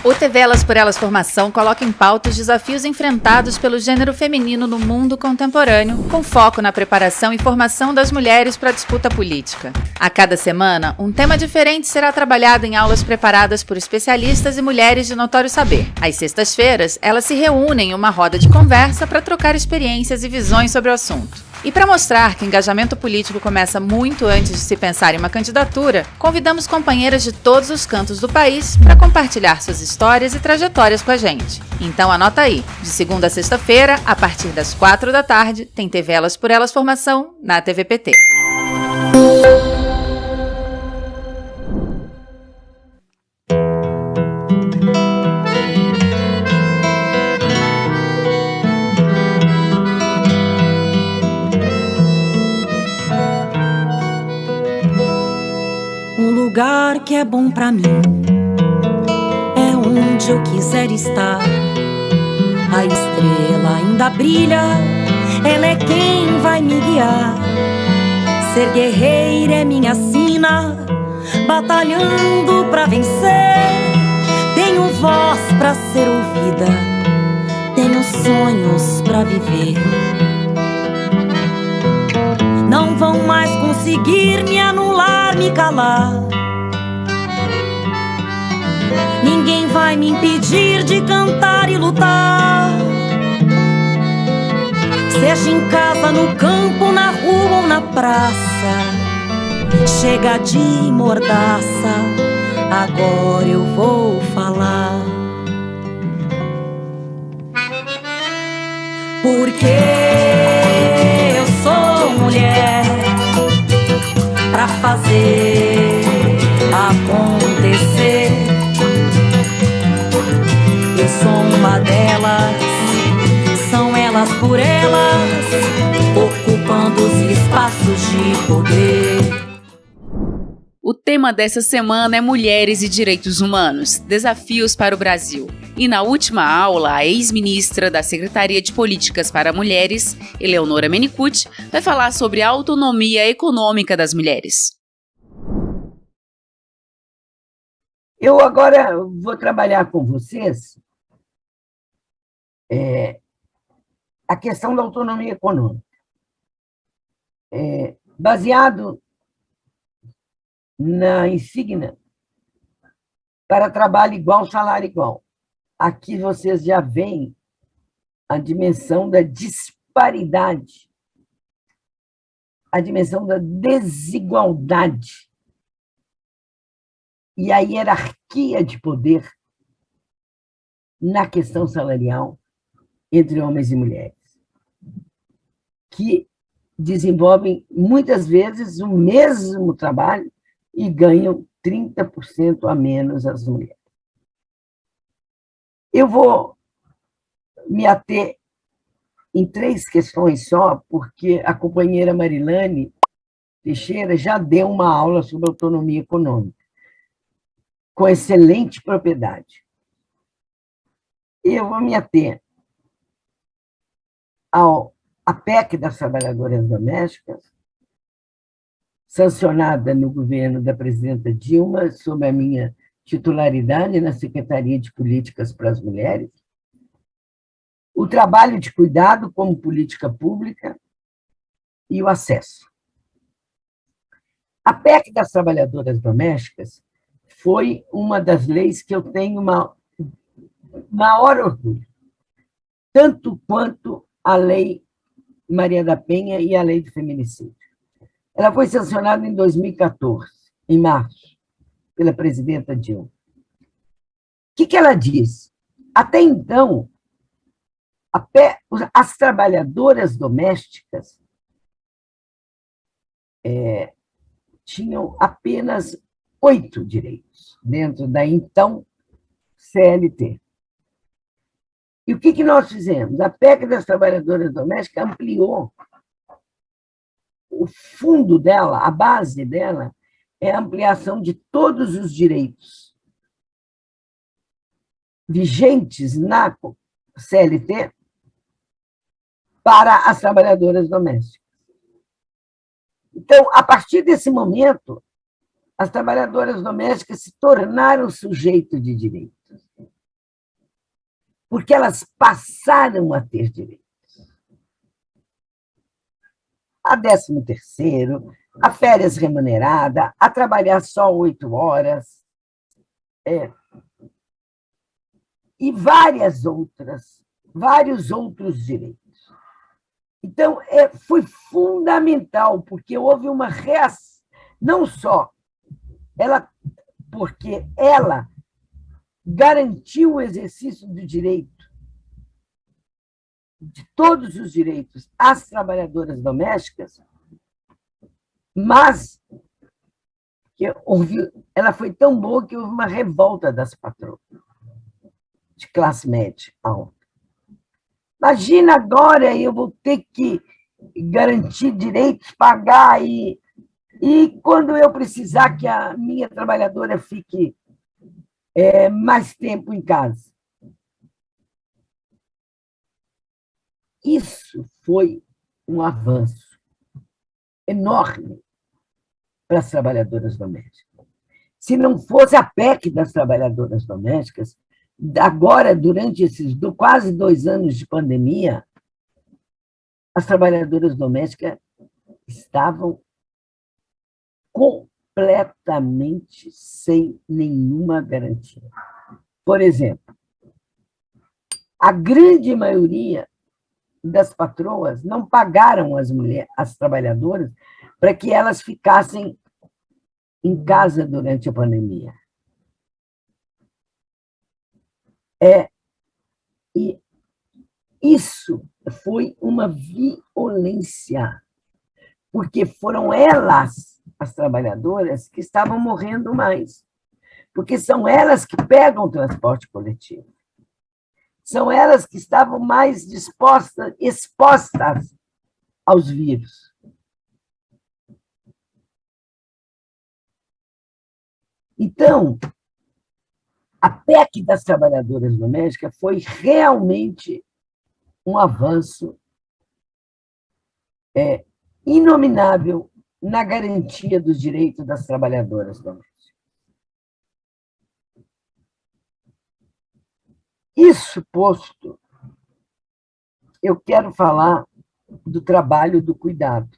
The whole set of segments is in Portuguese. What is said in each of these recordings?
O TV Elas por Elas Formação coloca em pauta os desafios enfrentados pelo gênero feminino no mundo contemporâneo, com foco na preparação e formação das mulheres para a disputa política. A cada semana, um tema diferente será trabalhado em aulas preparadas por especialistas e mulheres de notório saber. Às sextas-feiras, elas se reúnem em uma roda de conversa para trocar experiências e visões sobre o assunto. E para mostrar que o engajamento político começa muito antes de se pensar em uma candidatura, convidamos companheiras de todos os cantos do país para compartilhar suas histórias e trajetórias com a gente. Então anota aí, de segunda a sexta-feira, a partir das 4 da tarde, tem TV Elas por Elas Formação na TVPT. Lugar que é bom pra mim é onde eu quiser estar. A estrela ainda brilha, ela é quem vai me guiar. Ser guerreira é minha sina, batalhando pra vencer. Tenho voz pra ser ouvida, tenho sonhos pra viver. Não vão mais conseguir me anular, me calar. Ninguém vai me impedir de cantar e lutar. Seja em casa, no campo, na rua ou na praça. Chega de mordaça, agora eu vou falar. Porque eu sou mulher pra fazer acontecer. Eu sou uma delas, são elas por elas, ocupando os espaços de poder. O tema dessa semana é Mulheres e Direitos Humanos, Desafios para o Brasil. E na última aula, a ex-ministra da Secretaria de Políticas para Mulheres, Eleonora Menicucci, vai falar sobre a autonomia econômica das mulheres. Eu agora vou trabalhar com vocês a questão da autonomia econômica. Baseado na insígnia para trabalho igual, salário igual. Aqui vocês já veem a dimensão da disparidade, a dimensão da desigualdade e a hierarquia de poder na questão salarial entre homens e mulheres, que desenvolvem muitas vezes o mesmo trabalho e ganham 30% a menos as mulheres. Eu vou me ater em 3 questões só, porque a companheira Marilane Teixeira já deu uma aula sobre autonomia econômica, com excelente propriedade. E eu vou me ater à PEC das trabalhadoras domésticas, sancionada no governo da presidenta Dilma, sob a minha titularidade na Secretaria de Políticas para as Mulheres, o trabalho de cuidado como política pública e o acesso. A PEC das trabalhadoras domésticas foi uma das leis que eu tenho maior orgulho, tanto quanto a Lei Maria da Penha e a Lei do Feminicídio. Ela foi sancionada em 2014, em março, pela presidenta Dilma. O que ela diz? Até então, as trabalhadoras domésticas tinham apenas 8 direitos dentro da, então, CLT. E o que nós fizemos? A PEC das trabalhadoras domésticas ampliou o fundo dela, a base dela, é a ampliação de todos os direitos vigentes na CLT para as trabalhadoras domésticas. Então, a partir desse momento, as trabalhadoras domésticas se tornaram sujeito de direitos. porque elas passaram a ter direitos. A 13º, a férias remunerada, a trabalhar só 8 horas, e vários outros direitos. Então, foi fundamental, porque houve uma reação, não só porque ela garantiu o exercício do direito, de todos os direitos às trabalhadoras domésticas, mas ela foi tão boa que houve uma revolta das patroas, de classe média alta. Imagina agora eu vou ter que garantir direitos, pagar, e quando eu precisar que a minha trabalhadora fique mais tempo em casa. Isso foi um avanço enorme para as trabalhadoras domésticas. Se não fosse a PEC das trabalhadoras domésticas, agora, durante esses quase 2 anos de pandemia, as trabalhadoras domésticas estavam completamente sem nenhuma garantia. Por exemplo, a grande maioria das patroas não pagaram as trabalhadoras para que elas ficassem em casa durante a pandemia. E isso foi uma violência, porque foram elas, as trabalhadoras, que estavam morrendo mais, porque são elas que pegam o transporte coletivo, são elas que estavam mais expostas aos vírus. Então, a PEC das trabalhadoras domésticas foi realmente um avanço inominável na garantia dos direitos das trabalhadoras domésticas. Isso posto, eu quero falar do trabalho do cuidado.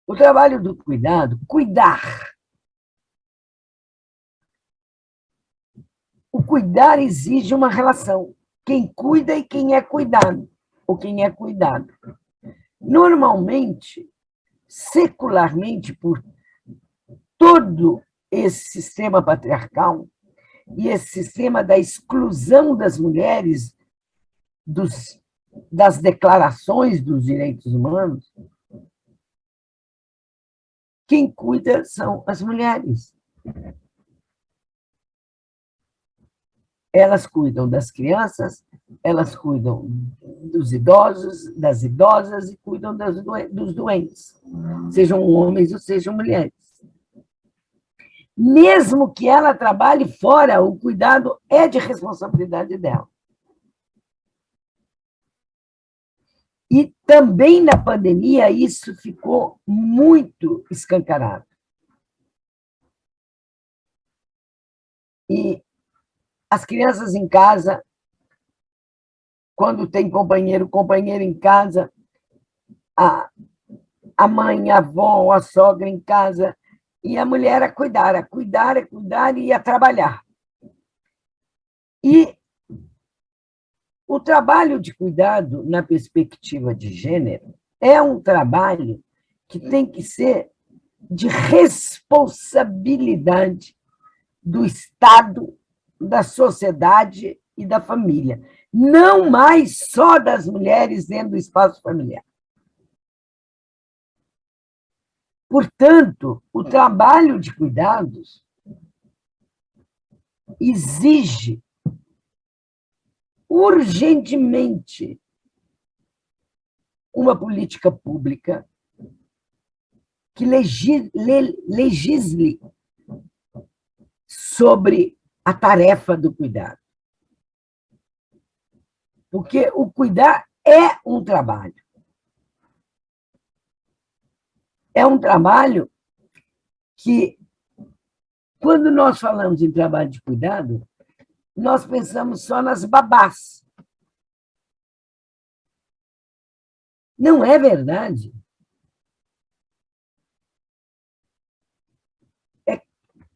O trabalho do cuidado, cuidar. O cuidar exige uma relação. Quem cuida e quem é cuidado, ou quem é cuidado. Normalmente, secularmente, por todo esse sistema patriarcal e esse sistema da exclusão das mulheres das declarações dos direitos humanos, quem cuida são as mulheres. Elas cuidam das crianças, elas cuidam dos idosos, das idosas e cuidam dos doentes, sejam homens ou sejam mulheres. Mesmo que ela trabalhe fora, o cuidado é de responsabilidade dela. E também na pandemia isso ficou muito escancarado. E as crianças em casa, quando tem companheiro em casa, a mãe, a avó, a sogra em casa, e a mulher a cuidar e a trabalhar. E o trabalho de cuidado, na perspectiva de gênero, é um trabalho que tem que ser de responsabilidade do Estado, da sociedade e da família, não mais só das mulheres dentro do espaço familiar. Portanto, o trabalho de cuidados exige urgentemente uma política pública que legisle sobre a tarefa do cuidado. Porque o cuidar é um trabalho. É um trabalho que, quando nós falamos em trabalho de cuidado, nós pensamos só nas babás. Não é verdade.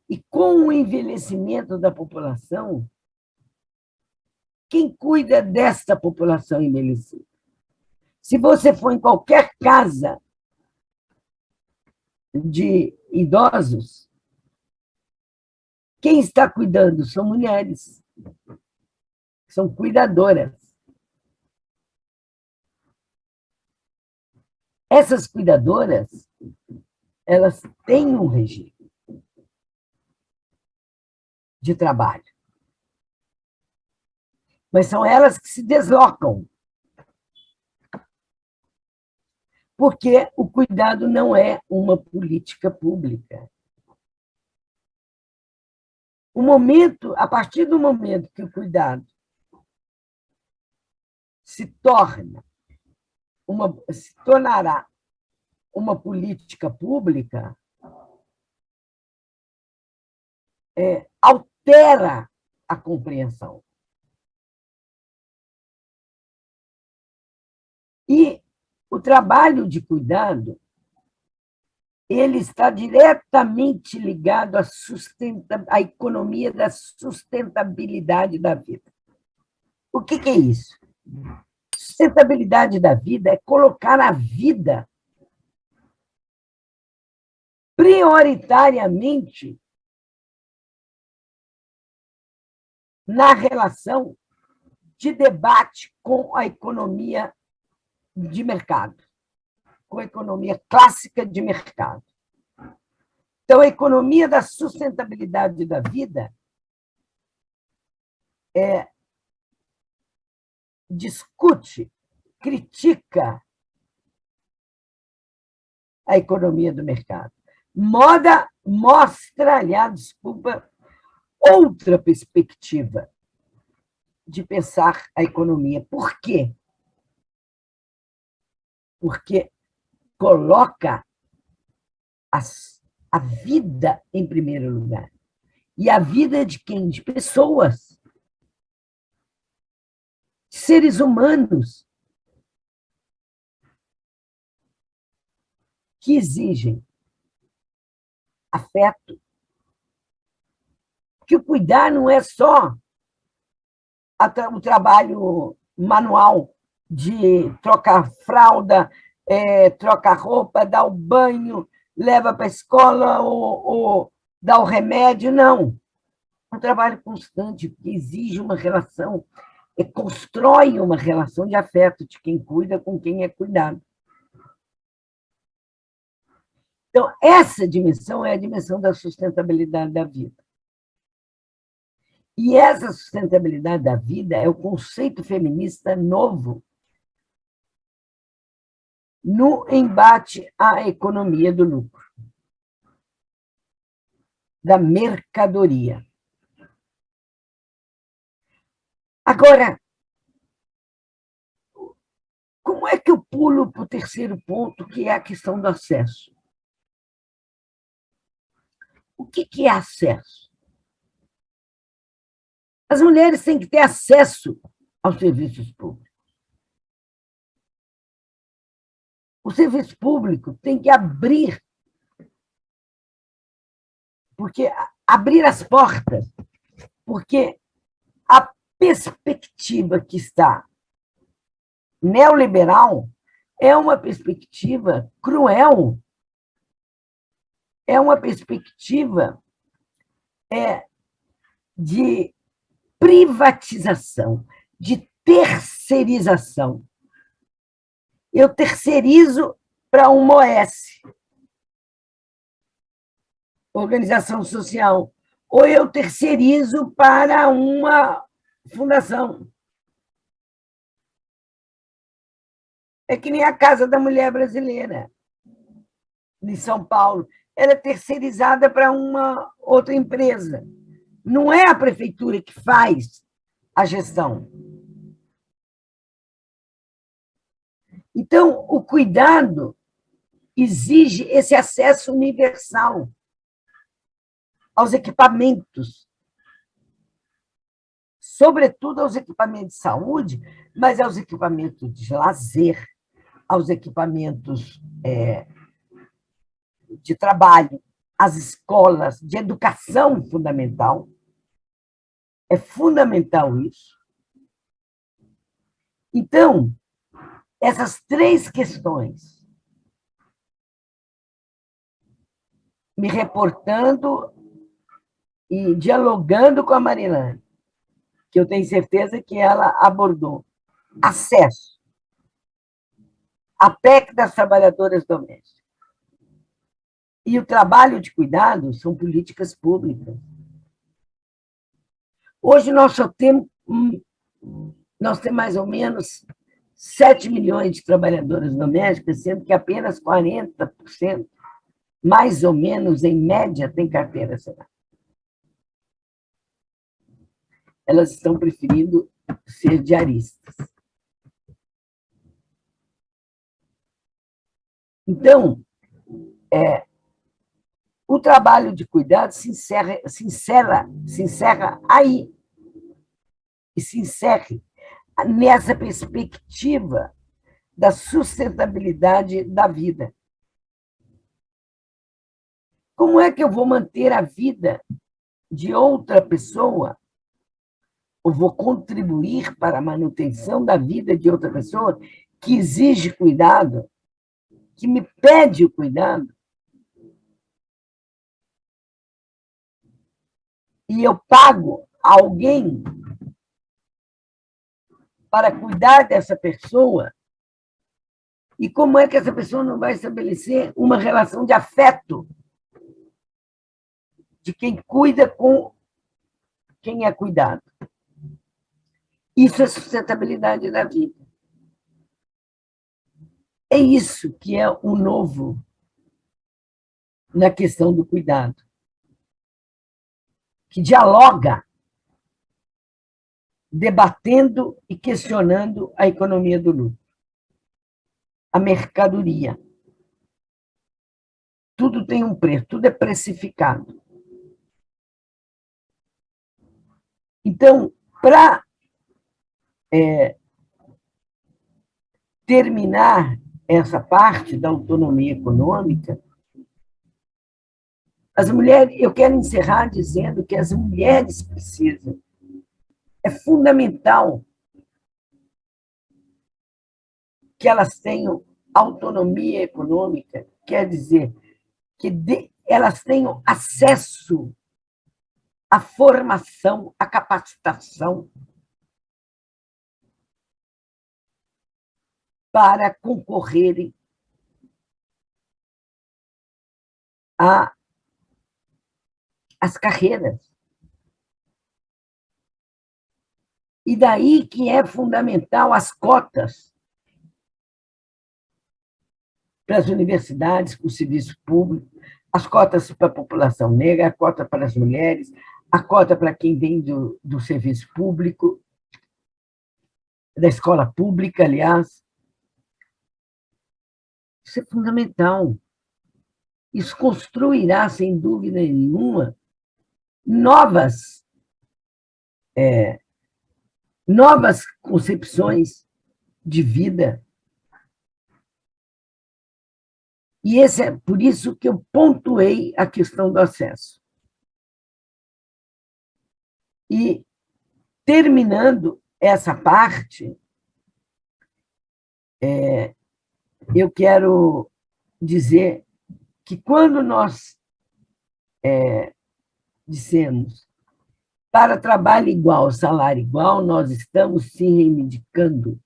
E com o envelhecimento da população, quem cuida desta população envelhecida? Se você for em qualquer casa de idosos, quem está cuidando são mulheres, são cuidadoras. Essas cuidadoras, elas têm um regime de trabalho, mas são elas que se deslocam, porque o cuidado não é uma política pública. A partir do momento que o cuidado se tornará uma política pública, altera a compreensão. E o trabalho de cuidado, ele está diretamente ligado à economia da sustentabilidade da vida. O que é isso? Sustentabilidade da vida é colocar a vida prioritariamente na relação de debate com a economia de mercado, com a economia clássica de mercado. Então, a economia da sustentabilidade da vida discute, critica a economia do mercado. Moda mostra, aliás, outra perspectiva de pensar a economia. Por quê? Porque coloca a vida em primeiro lugar. E a vida de quem? De pessoas. Seres humanos que exigem afeto. Que o cuidar não é só o trabalho manual de trocar fralda, trocar roupa, dar o banho, leva para a escola ou dar o remédio, não. É um trabalho constante, que exige uma relação, constrói uma relação de afeto de quem cuida com quem é cuidado. Então, essa dimensão é a dimensão da sustentabilidade da vida. E essa sustentabilidade da vida é o conceito feminista novo no embate à economia do lucro, da mercadoria. Agora, como é que eu pulo para o terceiro ponto, que é a questão do acesso? O que é acesso? As mulheres têm que ter acesso aos serviços públicos. O serviço público tem que abrir as portas, porque a perspectiva que está neoliberal é uma perspectiva cruel, é uma perspectiva de privatização, de terceirização. Eu terceirizo para uma OS, organização social, ou eu terceirizo para uma fundação. É que nem a Casa da Mulher Brasileira, em São Paulo. Ela é terceirizada para uma outra empresa. Não é a prefeitura que faz a gestão. Então, o cuidado exige esse acesso universal aos equipamentos, sobretudo aos equipamentos de saúde, mas aos equipamentos de lazer, aos equipamentos de trabalho, às escolas, de educação fundamental. É fundamental isso. Então, essas três questões, me reportando e dialogando com a Marilane, que eu tenho certeza que ela abordou. Acesso. A PEC das trabalhadoras domésticas. E o trabalho de cuidado são políticas públicas. Hoje nós temos mais ou menos 7 milhões de trabalhadoras domésticas, sendo que apenas 40%, mais ou menos, em média, tem carteira assinada. Elas estão preferindo ser diaristas. Então, o trabalho de cuidado se encerra aí, e se encerre nessa perspectiva da sustentabilidade da vida. Como é que eu vou manter a vida de outra pessoa, ou vou contribuir para a manutenção da vida de outra pessoa que exige cuidado, que me pede o cuidado, e eu pago alguém para cuidar dessa pessoa, e como é que essa pessoa não vai estabelecer uma relação de afeto de quem cuida com quem é cuidado? Isso é sustentabilidade da vida. É isso que é o novo na questão do cuidado, que dialoga, debatendo e questionando a economia do lucro, a mercadoria. Tudo tem um preço, tudo é precificado. Então, para terminar essa parte da autonomia econômica, as mulheres, eu quero encerrar dizendo que as mulheres precisam, é fundamental que elas tenham autonomia econômica, quer dizer, que elas tenham acesso à formação, à capacitação para concorrerem às carreiras. E daí que é fundamental as cotas para as universidades, para o serviço público, as cotas para a população negra, a cota para as mulheres, a cota para quem vem do serviço público, da escola pública, aliás. Isso é fundamental. Isso construirá, sem dúvida nenhuma, novas concepções de vida. E é por isso que eu pontuei a questão do acesso. E, terminando essa parte, eu quero dizer que quando nós dissemos para trabalho igual, salário igual, nós estamos se reivindicando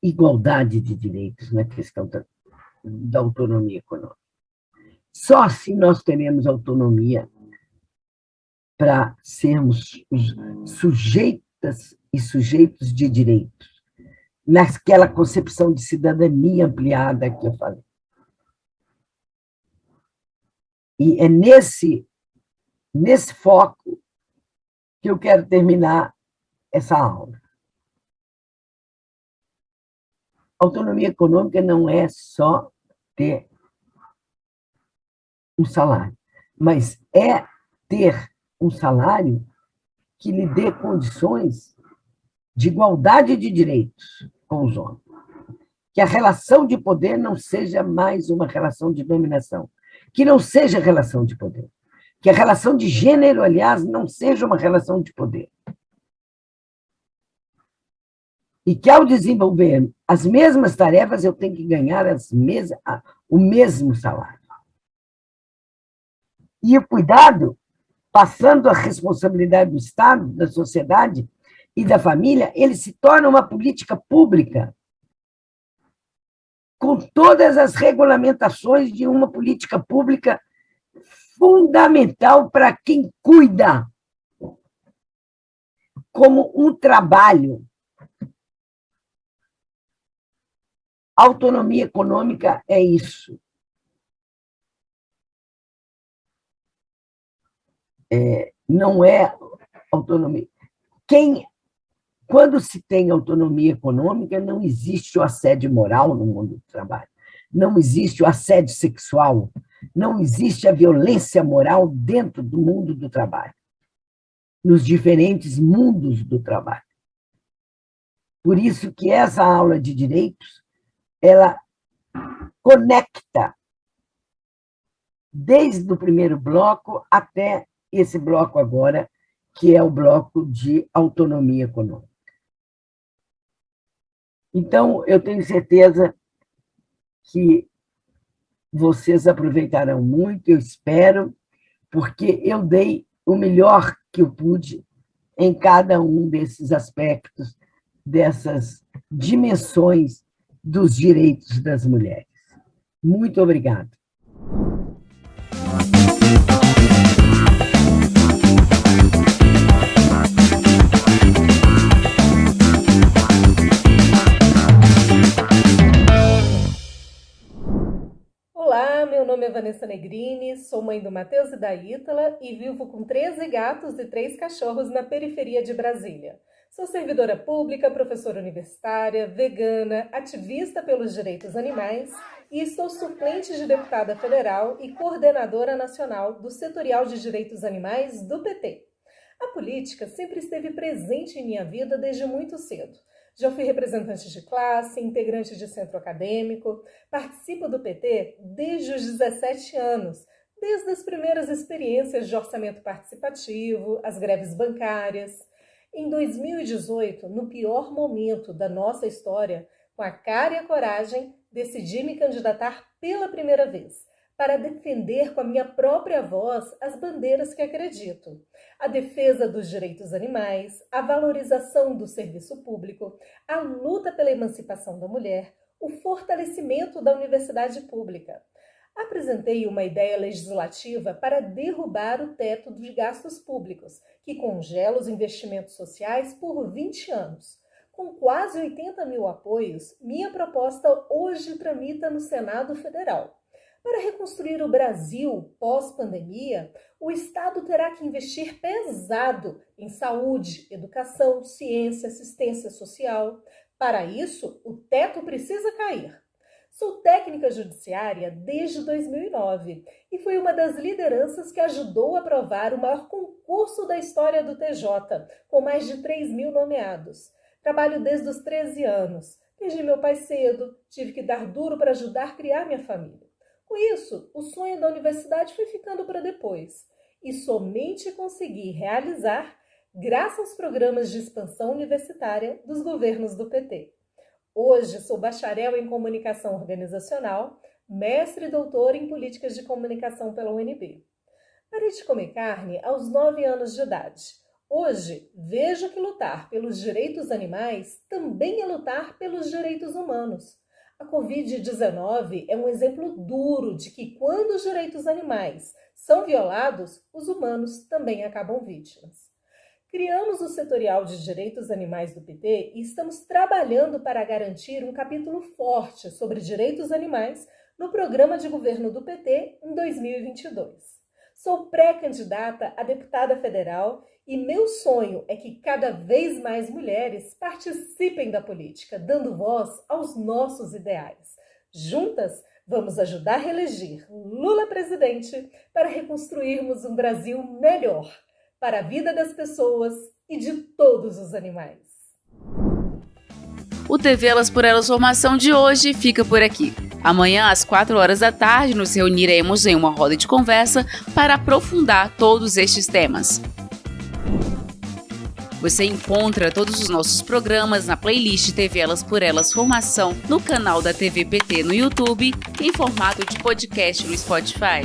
igualdade de direitos na questão da autonomia econômica. Só se nós teremos autonomia para sermos sujeitas e sujeitos de direitos, naquela concepção de cidadania ampliada que eu falei. E é nesse foco que eu quero terminar essa aula. Autonomia econômica não é só ter um salário, mas é ter um salário que lhe dê condições de igualdade de direitos com os homens. Que a relação de poder não seja mais uma relação de dominação, que não seja relação de poder, que a relação de gênero, aliás, não seja uma relação de poder. E que, ao desenvolver as mesmas tarefas, eu tenho que ganhar o mesmo salário. E o cuidado, passando a responsabilidade do Estado, da sociedade e da família, ele se torna uma política pública, com todas as regulamentações de uma política pública fundamental para quem cuida, como um trabalho. Autonomia econômica é isso. Não é autonomia. Quando se tem autonomia econômica, não existe o assédio moral no mundo do trabalho, não existe o assédio sexual, não existe a violência moral dentro do mundo do trabalho, nos diferentes mundos do trabalho. Por isso que essa aula de direitos, ela conecta desde o primeiro bloco até esse bloco agora, que é o bloco de autonomia econômica. Então, eu tenho certeza que vocês aproveitarão muito, eu espero, porque eu dei o melhor que eu pude em cada um desses aspectos, dessas dimensões dos direitos das mulheres. Muito obrigada. Olá, meu nome é Vanessa Negrini, sou mãe do Matheus e da Ítala e vivo com 13 gatos e 3 cachorros na periferia de Brasília. Sou servidora pública, professora universitária, vegana, ativista pelos direitos animais e estou suplente de deputada federal e coordenadora nacional do Setorial de Direitos Animais do PT. A política sempre esteve presente em minha vida desde muito cedo. Já fui representante de classe, integrante de centro acadêmico, participo do PT desde os 17 anos, desde as primeiras experiências de orçamento participativo, as greves bancárias. Em 2018, no pior momento da nossa história, com a cara e a coragem, decidi me candidatar pela primeira vez, para defender com a minha própria voz as bandeiras que acredito. A defesa dos direitos animais, a valorização do serviço público, a luta pela emancipação da mulher, o fortalecimento da universidade pública. Apresentei uma ideia legislativa para derrubar o teto dos gastos públicos, que congela os investimentos sociais por 20 anos. Com quase 80 mil apoios, minha proposta hoje tramita no Senado Federal. Para reconstruir o Brasil pós-pandemia, o Estado terá que investir pesado em saúde, educação, ciência, assistência social. Para isso, o teto precisa cair. Sou técnica judiciária desde 2009 e fui uma das lideranças que ajudou a aprovar o maior concurso da história do TJ, com mais de 3 mil nomeados. Trabalho desde os 13 anos. Perdi meu pai cedo, tive que dar duro para ajudar a criar minha família. Com isso, o sonho da universidade foi ficando para depois, e somente consegui realizar graças aos programas de expansão universitária dos governos do PT. Hoje sou bacharel em comunicação organizacional, mestre e doutor em políticas de comunicação pela UNB. Parei de comer carne aos 9 anos de idade. Hoje, vejo que lutar pelos direitos animais também é lutar pelos direitos humanos. A Covid-19 é um exemplo duro de que quando os direitos animais são violados, os humanos também acabam vítimas. Criamos o Setorial de Direitos Animais do PT e estamos trabalhando para garantir um capítulo forte sobre direitos animais no programa de governo do PT em 2022. Sou pré-candidata a deputada federal e meu sonho é que cada vez mais mulheres participem da política, dando voz aos nossos ideais. Juntas, vamos ajudar a reeleger Lula presidente para reconstruirmos um Brasil melhor. para a vida das pessoas e de todos os animais. O TV Elas por Elas Formação de hoje fica por aqui. Amanhã, às 16h, nos reuniremos em uma roda de conversa para aprofundar todos estes temas. Você encontra todos os nossos programas na playlist TV Elas por Elas Formação no canal da TV PT no YouTube, em formato de podcast no Spotify.